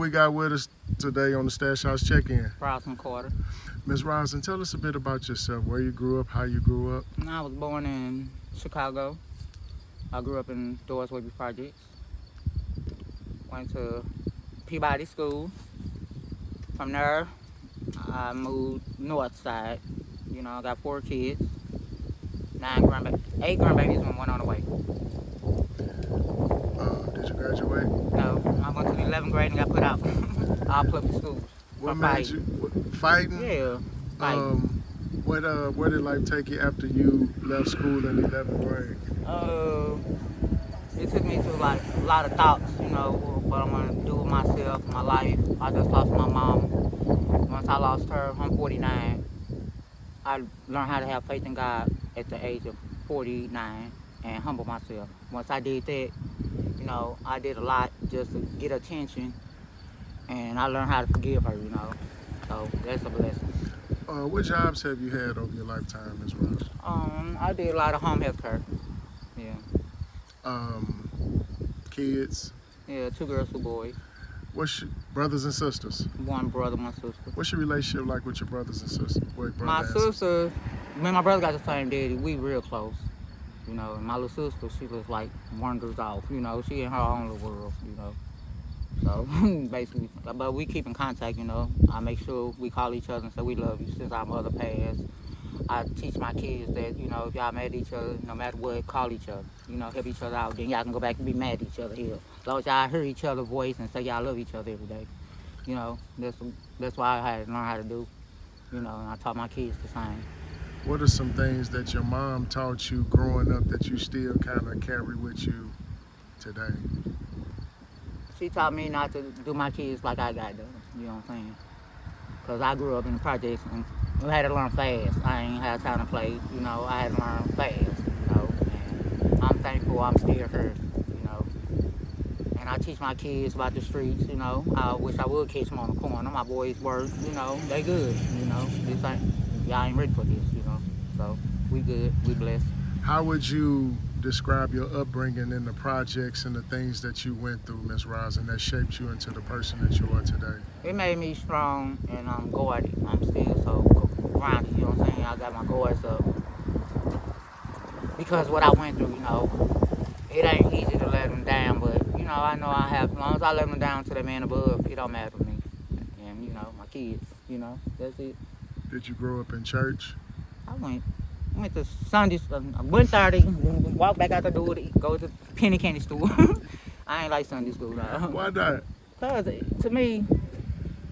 we got with us today on the Stash House Check-In? Rosalind Carter. Ms. Rosalind, tell us a bit about yourself, where you grew up, how you grew up. I was born in Chicago. I grew up in Doris Webby Projects. Went to Peabody School. From there, I moved north side. You know, I got 4 kids, 8 grandbabies and 1 on the way. Did you graduate? No, I went to the 11th grade and got put out. All public schools. What made you fighting? Yeah, fighting. Where did life take you after you left school in the 11th grade? It took me to like a lot of thoughts, you know, what I'm gonna do with myself, my life. I just lost my mom. Once I lost her, I'm 49. I learned how to have faith in God at the age of 49 and humble myself. Once I did that, you know, I did a lot just to get attention, and I learned how to forgive her, you know. So that's a blessing. What jobs have you had over your lifetime, Ms. Rose? I did a lot of home health care. Yeah. Kids? Yeah, 2 girls, 2 boys. What's your brothers and sisters? 1 brother, 1 sister. What's your relationship like with your brothers and sisters? My sister, me and my brother got the same daddy. We real close. You know, and my little sister, she was like wanders off. You know, she in her own little world. You know, so basically, but we keep in contact. You know, I make sure we call each other and say we love you since our mother passed. I teach my kids that, you know, if y'all mad at each other, no matter what, call each other. You know, help each other out. Then y'all can go back and be mad at each other here. As long as y'all hear each other's voice and say y'all love each other every day. You know, that's why I had to learn how to do. You know, and I taught my kids the same. What are some things that your mom taught you growing up that you still kind of carry with you today? She taught me not to do my kids like I got done. You know what I'm saying? Because I grew up in the projects and we had to learn fast. I ain't had time to play. You know, I had to learn fast. You know, and I'm thankful I'm still here. You know, and I teach my kids about the streets. You know, I wish I would catch them on the corner. My boys work. You know, they good. You know, this ain't, y'all ain't ready for this. You know, so we good. We blessed. How would you describe your upbringing in the projects and the things that you went through, Ms. Rosalind, that shaped you into the person that you are today? It made me strong and I'm guarded. I'm still so grounded, you know what I'm saying? I got my guards up. Because what I went through, you know, it ain't easy to let them down, but, you know I have, as long as I let them down to the man above, it don't matter to me. And, you know, my kids, you know, that's it. Did you grow up in church? I went to Sunday school, I went 30, walked back out the door to go to penny candy store. I ain't like Sunday school, though. Why not? Because to me,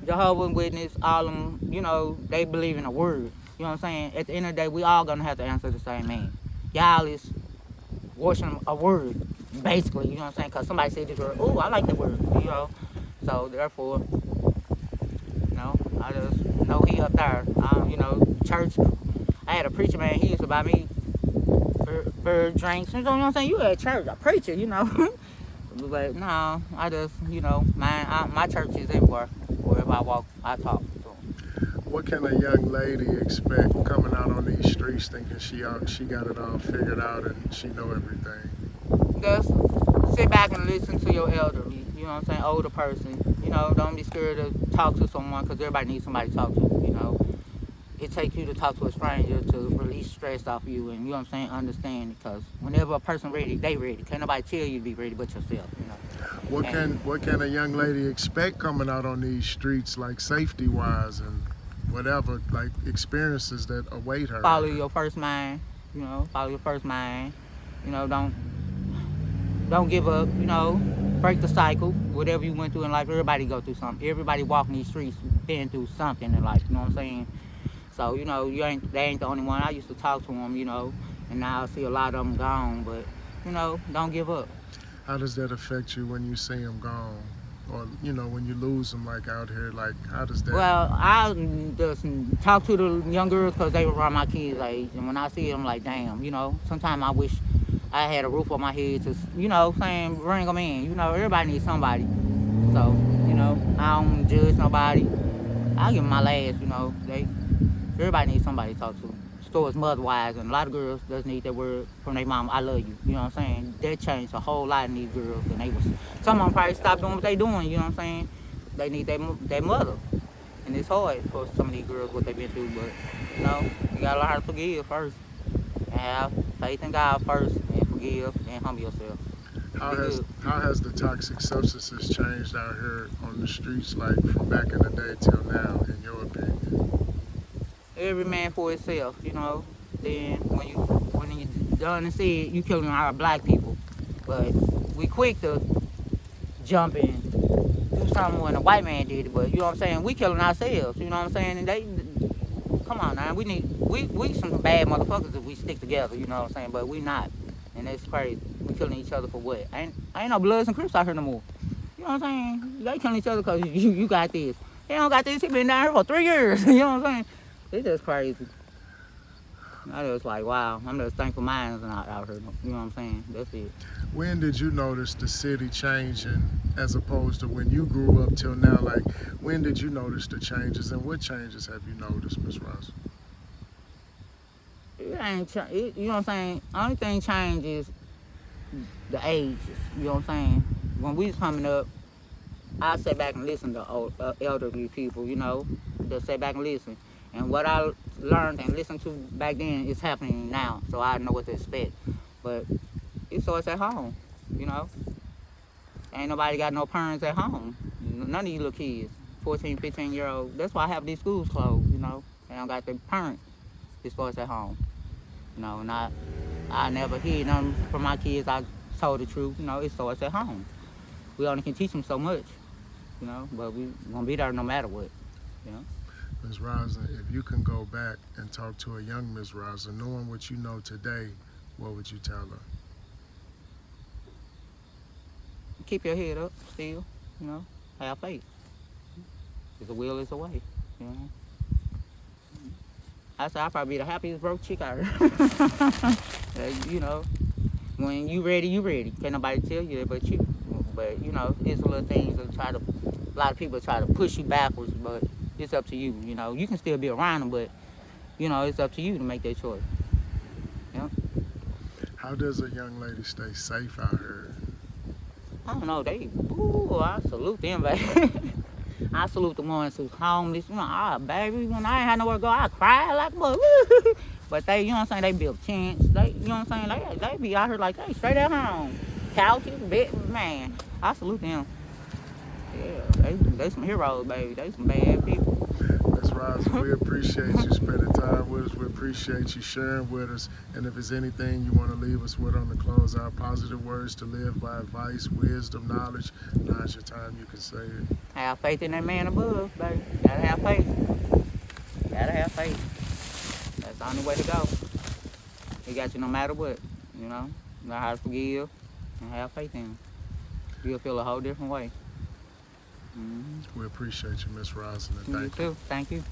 Jehovah's Witness, all of them, you know, they believe in a word. You know what I'm saying? At the end of the day, we all gonna have to answer the same man. Y'all is worshiping a word, basically. You know what I'm saying? Because somebody said this word, oh, I like that word, you know? So, therefore, you know, I just know he up there. You know, church, I had a preacher, man, he used to buy me for drinks. You know what I'm saying? You at church, a preacher, you know? But no, I just, you know, my church is everywhere. Wherever I walk, I talk to them. What can a young lady expect coming out on these streets thinking she got it all figured out and she know everything? Just sit back and listen to your elderly, you know what I'm saying, older person. You know, don't be scared to talk to someone because everybody needs somebody to talk to, you know. It takes you to talk to a stranger to release stress off you and, you know what I'm saying, understand, because whenever a person ready, they ready. Can't nobody tell you to be ready but yourself, you know. What can a young lady expect coming out on these streets, like safety-wise and whatever, like experiences that await her? Follow your first mind, you know, follow your first mind. You know, don't give up, you know, break the cycle. Whatever you went through in life, everybody go through something. Everybody walking these streets been through something in life, you know what I'm saying? So, you know, they ain't the only one. I used to talk to them, you know, and now I see a lot of them gone, but, you know, don't give up. How does that affect you when you see them gone? Or, you know, when you lose them, like, out here, like, how does that... Well, I just talk to the young girls because they were around my kids' age, and when I see them, like, damn, you know, sometimes I wish I had a roof on my head to, you know, saying, bring them in. You know, everybody needs somebody. So, you know, I don't judge nobody. I give them my last, you know, everybody needs somebody to talk to. Stores mother-wise, and a lot of girls just need that word from their mom, I love you, you know what I'm saying? That changed a whole lot in these girls, and some of them probably stopped doing what they doing, you know what I'm saying? they need their mother. And it's hard for some of these girls what they've been through, but you know, you gotta learn how to forgive first. And have faith in God first and forgive and humble yourself. How Be has good. how has the toxic substances changed out here on the streets, like from back in the day till now, in your opinion? Every man for himself, you know. Then when you done and said, you killing our black people. But we quick to jump in, do something when a white man did it. But you know what I'm saying? We killing ourselves. You know what I'm saying? And they, come on now, we some bad motherfuckers if we stick together. You know what I'm saying? But we not, and it's crazy. We killing each other for what? Ain't no Bloods and Crips out here no more. You know what I'm saying? They killing each other because you got this. They don't got this. He been down here for 3 years. You know what I'm saying? It's just crazy. I was like, wow, I'm just thankful mine's not out here. You know what I'm saying? That's it. When did you notice the city changing as opposed to when you grew up till now? Like, when did you notice the changes, and what changes have you noticed, Miss Ross? It ain't, you know what I'm saying? Only thing changed is the ages. You know what I'm saying? When we was coming up, I sat back and listened to elderly people, you know, just sit back and listen. And what I learned and listened to back then is happening now, so I know what to expect. But it starts at home, you know. Ain't nobody got no parents at home. None of you little kids, 14, 15-year-old. That's why I have these schools closed, you know. They don't got their parents. It starts at home, you know. And I never hear nothing from my kids. I told the truth, you know. It starts at home. We only can teach them so much, you know, but we gonna be there no matter what, you know. Ms. Rosalind, if you can go back and talk to a young Ms. Rosalind, knowing what you know today, what would you tell her? Keep your head up still, you know, have faith. It's a will, it's a way, you know. I said I'll probably be the happiest broke chick out here. You know, when you ready, you ready. Can't nobody tell you that but you. But, you know, it's little things that a lot of people try to push you backwards, but it's up to you, you know. You can still be around them, but, you know, it's up to you to make that choice. You know? How does a young lady stay safe out here? I don't know, I salute them, baby. I salute the ones who's homeless. You know, baby, when I ain't had nowhere to go, I cry like, but they, you know what I'm saying, they build tents. They, you know what I'm saying, they be out here like, they straight at home. Couches, bed, man. I salute them. Yeah, they some heroes, baby. They some bad people. Ms. Rosalind, we appreciate you spending time with us. We appreciate you sharing with us. And if there's anything you want to leave us with on the close out, positive words to live by, advice, wisdom, knowledge, now's your time, you can say it. Have faith in that man above, baby. Gotta have faith. Gotta have faith. That's the only way to go. He got you no matter what, you know. Know how to forgive and have faith in him. You'll feel a whole different way. We appreciate you, Miss Rosalind. You Thank you. too. Thank you.